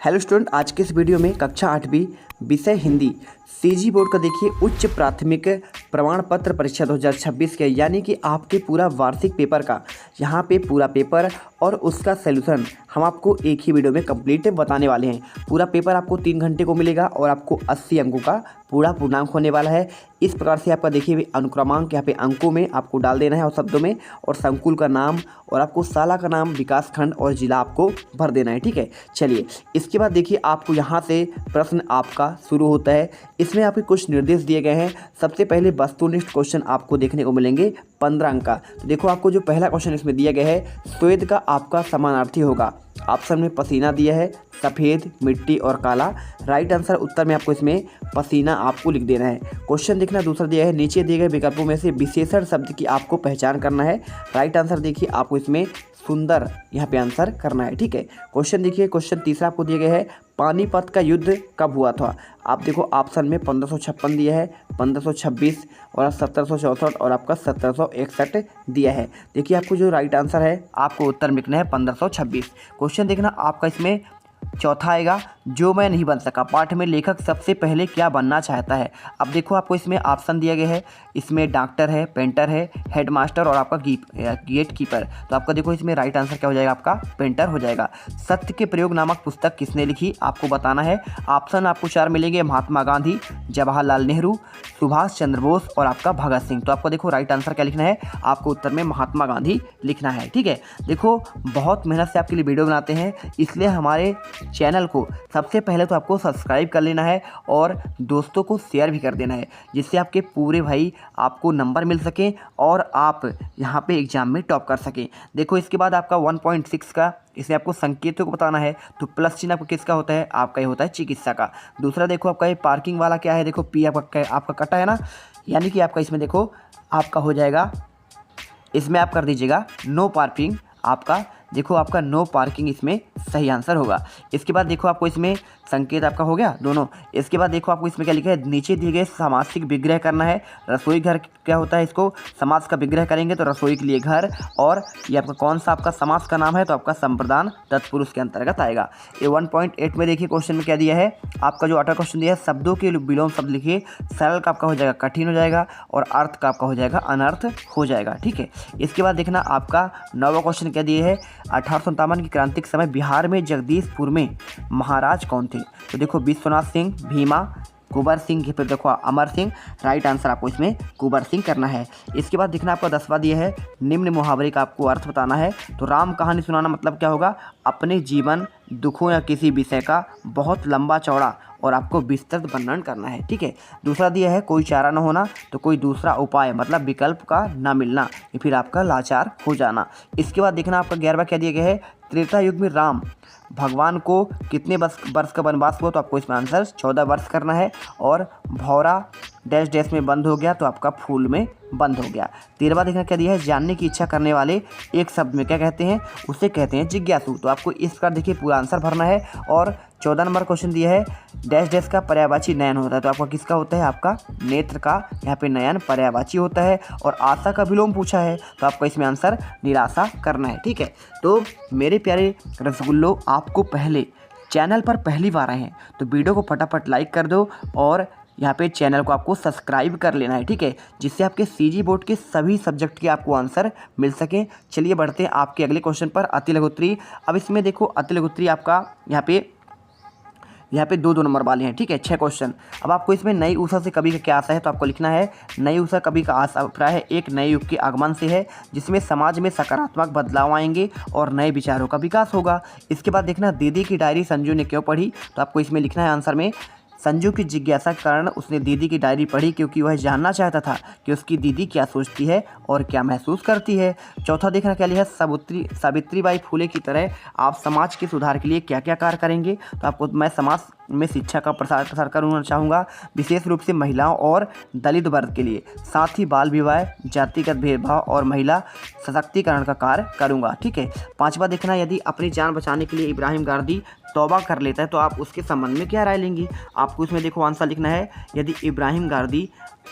Hello student, आज के इस वीडियो में कक्षा 8वीं विषय हिंदी सीजी बोर्ड का देखिए उच्च प्राथमिक प्रमाण पत्र परीक्षा 2026 के यानी कि आपके पूरा वार्षिक पेपर का यहाँ पे पूरा पेपर और उसका सलूशन हम आपको एक ही वीडियो में कंप्लीट बताने वाले हैं। पूरा पेपर आपको 3 घंटे को मिलेगा और आपको 80 अंकों का पूरा पूर्णांक होने वाला है। इस प्रकार से आपका देखिए अनुक्रमांक यहाँ पे अंकों में आपको डाल देना है और शब्दों में, और संकुल का नाम और आपको साला का नाम, विकास खंड और जिला आपको भर देना है। ठीक है, चलिए इसके बाद देखिए आपको यहाँ से प्रश्न आपका शुरू होता है। इसमें आपके कुछ निर्देश दिए गए हैं। सबसे पहले वस्तुनिष्ठ क्वेश्चन आपको देखने को मिलेंगे 15 अंक का। तो देखो आपको जो पहला क्वेश्चन इसमें दिया गया है, श्वेत का आपका समानार्थी होगा। ऑप्शन में पसीना दिया है, सफ़ेद, मिट्टी और काला। राइट आंसर उत्तर में आपको इसमें पसीना आपको लिख देना है। क्वेश्चन देखना दूसरा दिया है, नीचे दिए गए विकल्पों में से विशेषण शब्द की आपको पहचान करना है। राइट आंसर देखिए आपको इसमें सुंदर यहाँ पे आंसर करना है। ठीक है, क्वेश्चन देखिए क्वेश्चन तीसरा आपको दिया गया है, पानीपत का युद्ध कब हुआ था। आप देखो ऑप्शन में 1556 दिया है, 1526 और 1764 और आपका 1761 दिया है। देखिए आपको जो राइट आंसर है आपको उत्तर में लिखना है 1526। क्वेश्चन देखना आपका इसमें चौथा आएगा, जो मैं नहीं बन सका पाठ में लेखक सबसे पहले क्या बनना चाहता है। अब देखो आपको इसमें ऑप्शन दिया गया है, इसमें डॉक्टर है, पेंटर है, हेडमास्टर और आपका गेट कीपर। तो आपका देखो इसमें राइट आंसर क्या हो जाएगा, आपका पेंटर हो जाएगा। सत्य के प्रयोग नामक पुस्तक किसने लिखी, आपको बताना है। ऑप्शन आपको 4 मिलेंगे, महात्मा गांधी, जवाहरलाल नेहरू, सुभाष चंद्र बोस और आपका भगत सिंह। तो आपको देखो राइट आंसर क्या लिखना है, आपको उत्तर में महात्मा गांधी लिखना है। ठीक है, देखो बहुत मेहनत से आपके लिए वीडियो बनाते हैं, इसलिए हमारे चैनल को सबसे पहले तो आपको सब्सक्राइब कर लेना है और दोस्तों को शेयर भी कर देना है, जिससे आपके पूरे भाई आपको नंबर मिल सकें और आप यहाँ पे एग्जाम में टॉप कर सकें। देखो इसके बाद आपका 1.6 का इसमें आपको संकेतों को बताना है। तो प्लस चिन्ह आपको किसका होता है, आपका ये होता है चिकित्सा का। दूसरा देखो आपका ये पार्किंग वाला क्या है, देखो पी आपका कटा है ना, यानी कि आपका इसमें देखो आपका हो जाएगा, इसमें आप कर दीजिएगा नो पार्किंग। आपका देखो आपका नो पार्किंग इसमें सही आंसर होगा। इसके बाद देखो आपको इसमें संकेत आपका हो गया दोनों। इसके बाद देखो आपको इसमें क्या लिखा है, नीचे दिए गए सामासिक विग्रह करना है। रसोई घर क्या होता है, इसको समास का विग्रह करेंगे तो रसोई के लिए घर, और ये आपका कौन सा आपका समास का नाम है, तो आपका संप्रदान तत्पुरुष के अंतर्गत आएगा। ये 1.8 में देखिए क्वेश्चन में क्या दिया है, आपका जो 8वां क्वेश्चन दिया है, शब्दों के विलोम शब्द लिखिए। सरल का आपका हो जाएगा कठिन हो जाएगा और अर्थ का आपका हो जाएगा अनर्थ हो जाएगा। ठीक है, इसके बाद देखना आपका 9वां क्वेश्चन क्या दिए है, 1857 की क्रांति के समय बिहार में जगदीशपुर में महाराज कौन थे। तो देखो विश्वनाथ सिंह, भीमा, कुंवर सिंह, फिर देखो अमर सिंह। राइट आंसर आपको इसमें कुंवर सिंह करना है। इसके बाद देखना आपका 10वां दिया है, निम्न मुहावरे का आपको अर्थ बताना है। तो राम कहानी सुनाना मतलब क्या होगा, अपने जीवन दुखों या किसी विषय का बहुत लंबा चौड़ा और आपको विस्तृत वर्णन करना है। ठीक है, दूसरा दिया है, कोई चारा न होना तो कोई दूसरा उपाय मतलब विकल्प का ना मिलना या फिर आपका लाचार हो जाना। इसके बाद देखना आपका 11वां क्या दिया गया है, त्रेता युग में राम भगवान को कितने वर्ष का वनवास हुआ, तो आपको इसमें आंसर 14 वर्ष करना है। और भौरा डैश डैश में बंद हो गया तो आपका फूल में बंद हो गया। 13वां देखना क्या दिया है, जानने की इच्छा करने वाले एक शब्द में क्या कहते हैं, उसे कहते हैं जिज्ञासु। तो आपको इस पर देखिए पूरा आंसर भरना है। और 14 नंबर क्वेश्चन दिया है, डैश डैश का पर्यायवाची नयन होता है। तो आपका किसका होता है, आपका नेत्र का यहाँ पे नयन पर्यायवाची होता है। और आशा का विलोम पूछा है तो आपको इसमें आंसर निराशा करना है। ठीक है, तो मेरे प्यारे रसगुल्लो, आपको पहले चैनल पर पहली बार आए हैं तो वीडियो को फटाफट लाइक कर दो और यहाँ पे चैनल को आपको सब्सक्राइब कर लेना है। ठीक है, जिससे आपके सीजी बोर्ड के सभी सब्जेक्ट के आपको आंसर मिल सकें। चलिए बढ़ते हैं आपके अगले क्वेश्चन पर, अति लघु उत्तरी। अब इसमें देखो अति लघु उत्तरी आपका यहाँ पे 2-2 नंबर वाले हैं। ठीक है, 6 क्वेश्चन। अब आपको इसमें नई ऊषा से कवि का क्या आशा है, तो आपको लिखना है नई ऊषा कवि का अभिप्राय है एक नए युग के आगमन से है, जिसमें समाज में सकारात्मक बदलाव आएंगे और नए विचारों का विकास होगा। इसके बाद देखना दीदी की डायरी संजू ने क्यों पढ़ी, तो आपको इसमें लिखना है आंसर में, संजू की जिज्ञासा के कारण उसने दीदी की डायरी पढ़ी क्योंकि वह जानना चाहता था कि उसकी दीदी क्या सोचती है और क्या महसूस करती है। चौथा देखना क्या लिखा है, सावित्रीबाई फुले की तरह आप समाज के सुधार के लिए क्या क्या कार्य करेंगे। तो आपको मैं समाज में शिक्षा का प्रसार करना चाहूँगा, विशेष रूप से महिलाओं और दलित वर्ग के लिए, साथ ही बाल विवाह, जातिगत भेदभाव और महिला सशक्तिकरण का कार्य करूँगा। ठीक है, 5वां देखना, यदि अपनी जान बचाने के लिए इब्राहिम गारदी तौबा कर लेता है तो आप उसके संबंध में क्या राय लेंगी। आपको इसमें देखो आंसर लिखना है, यदि इब्राहिम गारदी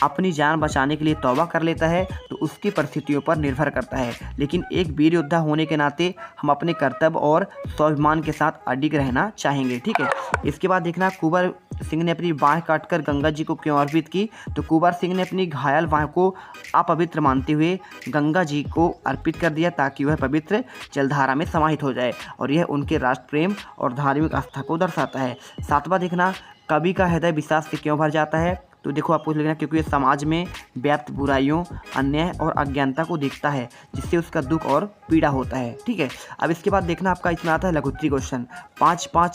अपनी जान बचाने के लिए तौबा कर लेता है तो उसकी परिस्थितियों पर निर्भर करता है, लेकिन एक वीर योद्धा होने के नाते हम अपने कर्तव्य और स्वाभिमान के साथ अडिग रहना चाहेंगे। ठीक है, इसके बाद देखना कुंवर सिंह ने अपनी बाँह काटकर गंगा जी को क्यों अर्पित की। तो कुंवर सिंह ने अपनी घायल बाँह को अपवित्र मानते हुए गंगा जी को अर्पित कर दिया ताकि वह पवित्र जलधारा में समाहित हो जाए, और यह उनके राष्ट्र प्रेम और धार्मिक आस्था को दर्शाता है। सातवां देखना, कवि का हृदय विषाद से क्यों भर जाता है। तो देखो आपको लिखना, क्योंकि ये समाज में व्याप्त बुराइयों, अन्याय और अज्ञानता को देखता है, जिससे उसका दुख और पीड़ा होता है। ठीक है, अब इसके बाद देखना आपका इसमें आता है लघुत्तरी क्वेश्चन।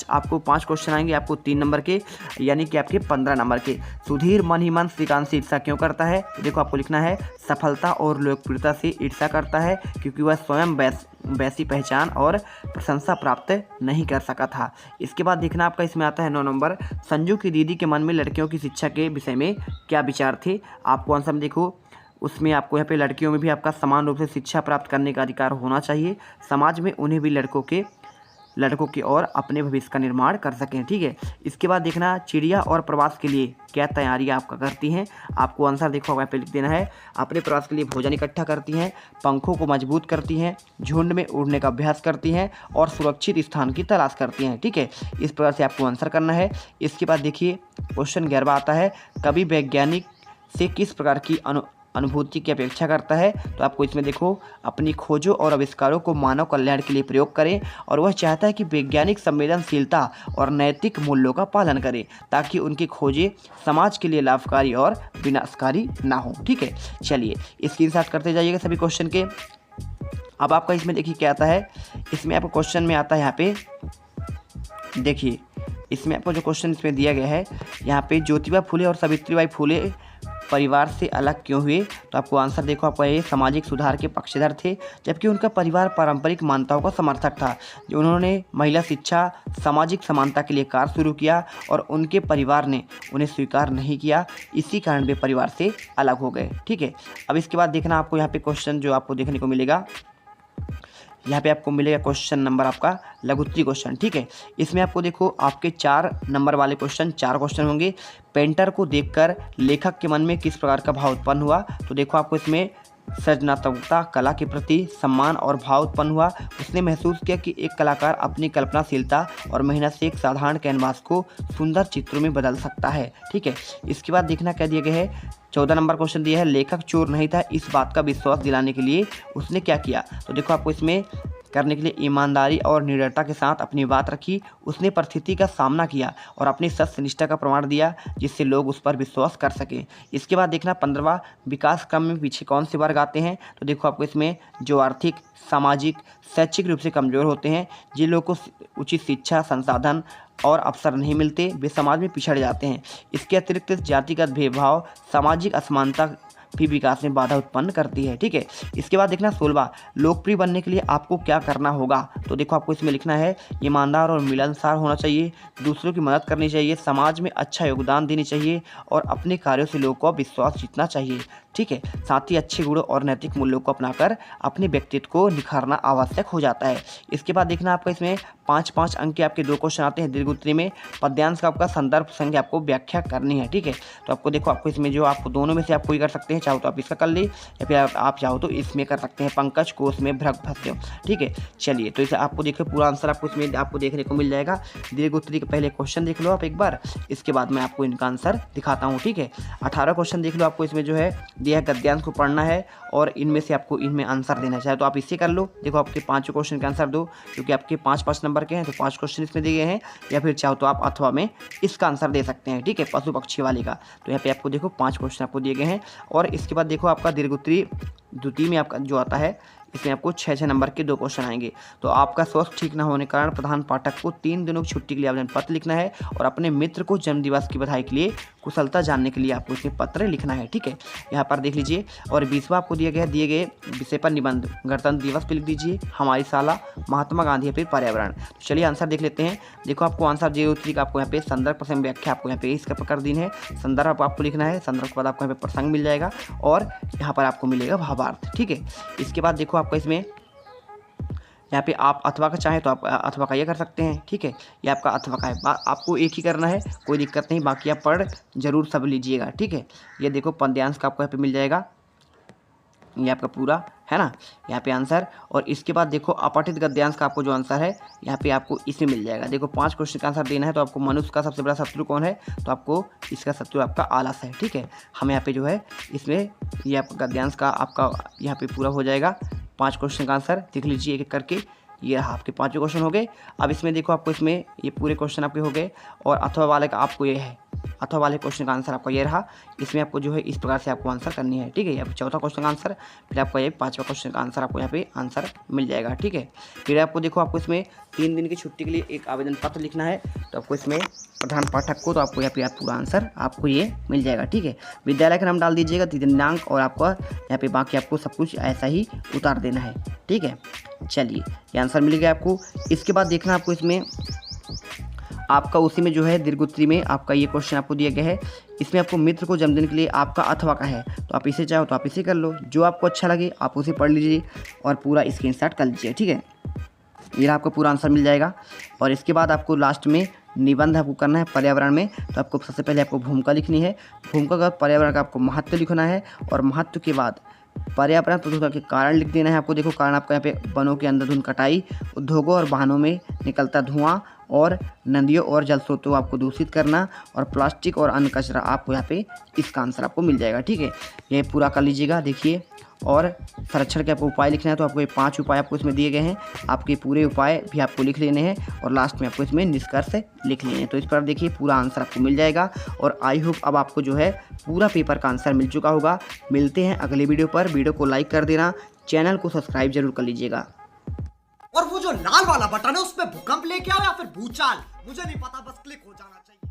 आपको 5 क्वेश्चन आएंगे, आपको 3 नंबर के, यानी कि आपके 15 नंबर के। सुधीर मन ही मन श्रीकांत से ईर्ष्या क्यों करता है। तो देखो आपको लिखना है, सफलता और लोकप्रियता से ईर्ष्या करता है क्योंकि वह स्वयं वैसी पहचान और प्रशंसा प्राप्त नहीं कर सका था। इसके बाद देखना आपका इसमें आता है 9 नंबर, संजू की दीदी के मन में लड़कियों की शिक्षा के विषय में क्या विचार थे। आपको आंसर में देखो, उसमें आपको यहाँ पे लड़कियों में भी आपका समान रूप से शिक्षा प्राप्त करने का अधिकार होना चाहिए, समाज में उन्हें भी लड़कों की और अपने भविष्य का निर्माण कर सकें। ठीक है, इसके बाद देखना, चिड़िया और प्रवास के लिए क्या तैयारियां आपका करती हैं। आपको आंसर देखो वहाँ पे लिख देना है, अपने प्रवास के लिए भोजन इकट्ठा करती हैं, पंखों को मजबूत करती हैं, झुंड में उड़ने का अभ्यास करती हैं और सुरक्षित स्थान की तलाश करती हैं। ठीक है, इस प्रकार से आपको आंसर करना है। इसके बाद देखिए क्वेश्चन 11वां आता है, कवि वैज्ञानिक से किस प्रकार की अनुभूति की अपेक्षा करता है। तो आपको इसमें देखो, अपनी खोजों और आविष्कारों को मानव कल्याण के लिए प्रयोग करें, और वह चाहता है कि वैज्ञानिक संवेदनशीलता और नैतिक मूल्यों का पालन करें ताकि उनकी खोजें समाज के लिए लाभकारी और विनाशकारी ना हो। ठीक है, चलिए स्क्रीनशॉट करते जाइएगा सभी क्वेश्चन के। अब आपका इसमें देखिए क्या आता है, इसमें आपको क्वेश्चन में आता है, यहाँ पे देखिए इसमें आपको जो क्वेश्चन इसमें दिया गया है, यहाँ पे ज्योतिबा फुले और सावित्रीबाई फुले परिवार से अलग क्यों हुए। तो आपको आंसर देखो, आपको ये सामाजिक सुधार के पक्षधर थे, जबकि उनका परिवार पारंपरिक मान्यताओं का समर्थक था। जो उन्होंने महिला शिक्षा, सामाजिक समानता के लिए कार्य शुरू किया और उनके परिवार ने उन्हें स्वीकार नहीं किया, इसी कारण वे परिवार से अलग हो गए। ठीक है, अब इसके बाद देखना आपको यहाँ पे क्वेश्चन जो आपको देखने को मिलेगा, यहाँ पे आपको मिलेगा क्वेश्चन नंबर आपका लघुत्तरी क्वेश्चन। ठीक है, इसमें आपको देखो आपके 4 नंबर वाले क्वेश्चन 4 क्वेश्चन होंगे। पेंटर को देखकर लेखक के मन में किस प्रकार का भाव उत्पन्न हुआ। तो देखो आपको इसमें सृजनात्मकता, कला के प्रति सम्मान और भाव उत्पन्न हुआ। उसने महसूस किया कि एक कलाकार अपनी कल्पनाशीलता और मेहनत से एक साधारण कैनवास को सुंदर चित्रों में बदल सकता है। ठीक है, इसके बाद देखना क्या दिया गया है, 14 नंबर क्वेश्चन दिया है, लेखक चोर नहीं था, इस बात का विश्वास दिलाने के लिए उसने क्या किया। तो देखो आपको इसमें करने के लिए ईमानदारी और निडरता के साथ अपनी बात रखी। उसने परिस्थिति का सामना किया और अपनी सत्यनिष्ठा का प्रमाण दिया, जिससे लोग उस पर विश्वास कर सकें। इसके बाद देखना 15वां, विकास क्रम में पीछे कौन से वर्ग आते हैं। तो देखो आपको इसमें जो आर्थिक, सामाजिक, शैक्षिक रूप से कमज़ोर होते हैं, जिन लोगों को उचित शिक्षा, संसाधन और अवसर नहीं मिलते, वे समाज में पिछड़ जाते हैं। इसके अतिरिक्त जातिगत भेदभाव, सामाजिक असमानता भी विकास में बाधा उत्पन्न करती है। ठीक है, इसके बाद देखना 16वां, लोकप्रिय बनने के लिए आपको क्या करना होगा। तो देखो आपको इसमें लिखना है, ईमानदार और मिलनसार होना चाहिए, दूसरों की मदद करनी चाहिए, समाज में अच्छा योगदान देनी चाहिए और अपने कार्यों से लोगों का विश्वास जीतना चाहिए। ठीक है, साथ ही अच्छे गुणों और नैतिक मूल्यों को अपनाकर अपने व्यक्तित्व को निखारना आवश्यक हो जाता है। इसके बाद देखना आपका इसमें 5-5 अंक के आपके 2 क्वेश्चन आते हैं दीर्घोत्तरी में। पद्यांश का आपका संदर्भ संज्ञा आपको व्याख्या करनी है। ठीक है, तो आपको देखो आपको इसमें जो आपको दोनों में से आप कोई कर सकते हैं, चाहो तो आप इसका कर ले या फिर आप चाहो तो इसमें कर सकते हैं, पंकज कोश में भ्रग भस्म। ठीक है, चलिए तो इसे आपको देखो पूरा आंसर आपको इसमें आपको देखने को मिल जाएगा। दीर्घोत्तरी के पहले क्वेश्चन देख लो आप एक बार, इसके बाद मैं आपको इनका आंसर दिखाता हूँ। ठीक है, 18 क्वेश्चन देख लो, आपको इसमें जो है दिया है, गद्यांश को पढ़ना है और इनमें से आपको इनमें आंसर देना चाहिए, तो आप इससे कर लो। देखो आपके 5 क्वेश्चन के आंसर दो, क्योंकि आपके 5-5 नंबर के हैं, तो 5 क्वेश्चन इसमें दिए गए हैं, या फिर चाहो तो आप अथवा में इसका आंसर दे सकते हैं। ठीक है, पशु पक्षी वाले का, तो यहाँ पे आपको देखो 5 क्वेश्चन आपको दिए गए हैं। और इसके बाद देखो आपका दीर्घोत्तरी द्वितीय में आपका जो आता है, इसमें आपको 6-6 नंबर के 2 क्वेश्चन आएंगे। तो आपका स्वास्थ्य ठीक न होने के कारण प्रधान पाठक को 3 दिनों की छुट्टी के लिए आवेदन पत्र लिखना है और अपने मित्र को जन्मदिवस की बधाई के लिए कुशलता जानने के लिए आपको इसमें पत्र लिखना है। ठीक है, यहाँ पर देख लीजिए। और 20वां आपको दिए गए विषय पर निबंध, गणतंत्र दिवस पर लिख दीजिए, हमारी शाला, महात्मा गांधी या फिर पर्यावरण। तो चलिए आंसर देख लेते हैं। देखो आपको आंसर दीर्घोत्तरी का आपको यहाँ पे संदर्भ प्रसंग व्याख्या आपको यहाँ पे इसका प्रकार दिन है, संदर्भ आपको लिखना है, संदर्भ के बाद आपको यहाँ पे प्रसंग मिल जाएगा और यहाँ पर आपको मिलेगा भावार्थ। ठीक है, इसके बाद देखो आपको इसमें यहाँ पे आप अथवा का चाहें तो आप अथवा का ये कर सकते हैं, ठीक है। ये आपका अथवा का है, आपको एक ही करना है, कोई दिक्कत नहीं, बाकी आप पढ़ जरूर सब लीजिएगा, ठीक है। ये देखो पद्यांश का आपको यहाँ पे मिल जाएगा, ये आपका पूरा है ना, यहाँ पे आंसर। और इसके बाद देखो अपठित गद्यांश का आपको जो आंसर है यहाँ पे आपको इसमें मिल जाएगा। देखो 5 क्वेश्चन का आंसर देना है, तो आपको मनुष्य का सबसे बड़ा शत्रु कौन है, तो आपको इसका शत्रु आपका आलस है, ठीक है। हम यहाँ पे जो है इसमें ये आपका गद्यांश का आपका यहाँ पे पूरा हो जाएगा। 5 क्वेश्चन का आंसर देख लीजिए एक एक करके, ये रहा आपके 5 क्वेश्चन हो गए। अब इसमें देखो आपको इसमें ये पूरे क्वेश्चन आपके हो गए, और अथवा वाले का आपको ये है, अथवा वाले क्वेश्चन का आंसर आपका ये रहा। इसमें आपको जो है इस प्रकार से आपको आंसर करनी है, ठीक है। यहाँ पे चौथा क्वेश्चन का आंसर, फिर आपका ये 5वां क्वेश्चन का आंसर आपको यहाँ पे आंसर मिल जाएगा, ठीक है। फिर आपको देखो आपको इसमें 3 दिन की छुट्टी के लिए एक आवेदन पत्र लिखना है, तो आपको इसमें प्रधान पाठक को, तो आपको यहाँ पे पूरा आंसर आपको ये मिल जाएगा, ठीक है। विद्यालय का नाम डाल दीजिएगा, दिनांक, और आपका यहाँ पे बाकी आपको सब कुछ ऐसा ही उतार देना है, ठीक है। चलिए ये आंसर मिल गया आपको। इसके बाद देखना आपको इसमें आपका उसी में जो है दीर्घोत्तरी में आपका ये क्वेश्चन आपको दिया गया है। इसमें आपको मित्र को जन्मदिन के लिए आपका अथवा का है, तो आप इसे चाहो तो आप इसे कर लो, जो आपको अच्छा लगे आप उसे पढ़ लीजिए और पूरा स्क्रीनशॉट कर लीजिए, ठीक है। ये आपको पूरा आंसर मिल जाएगा। और इसके बाद आपको लास्ट में निबंध आपको करना है पर्यावरण में, तो आपको सबसे पहले आपको भूमिका लिखनी है, भूमिका का पर्यावरण का आपको महत्व लिखना है, और महत्व के बाद पर्यावरण प्रदूषण के कारण लिख देना है आपको। देखो कारण आपका यहाँ पे वनों के अंधाधुंध कटाई, उद्योगों और वाहनों में निकलता धुआं, और नदियों और जल स्रोतों को आपको दूषित करना, और प्लास्टिक और अन्य कचरा आपको यहाँ पे इसका आंसर आपको मिल जाएगा, ठीक है। ये पूरा कर लीजिएगा देखिए। और संरक्षण के आपको उपाय लिखना है, तो आपको ये 5 उपाय आपको इसमें दिए गए हैं, आपके पूरे उपाय भी आपको लिख लेने हैं, और लास्ट में आपको इसमें निष्कर्ष लिख लेने हैं। तो इस पर देखिए पूरा आंसर आपको मिल जाएगा। और आई होप अब आपको जो है पूरा पेपर का आंसर मिल चुका होगा। मिलते हैं अगले वीडियो पर, वीडियो को लाइक कर देना, चैनल को सब्सक्राइब जरूर कर लीजिएगा। और वो जो लाल वाला बटन है उस पर भूकंप लेके आओ या फिर भूचाल, मुझे नहीं पता, बस क्लिक हो जाना चाहिए।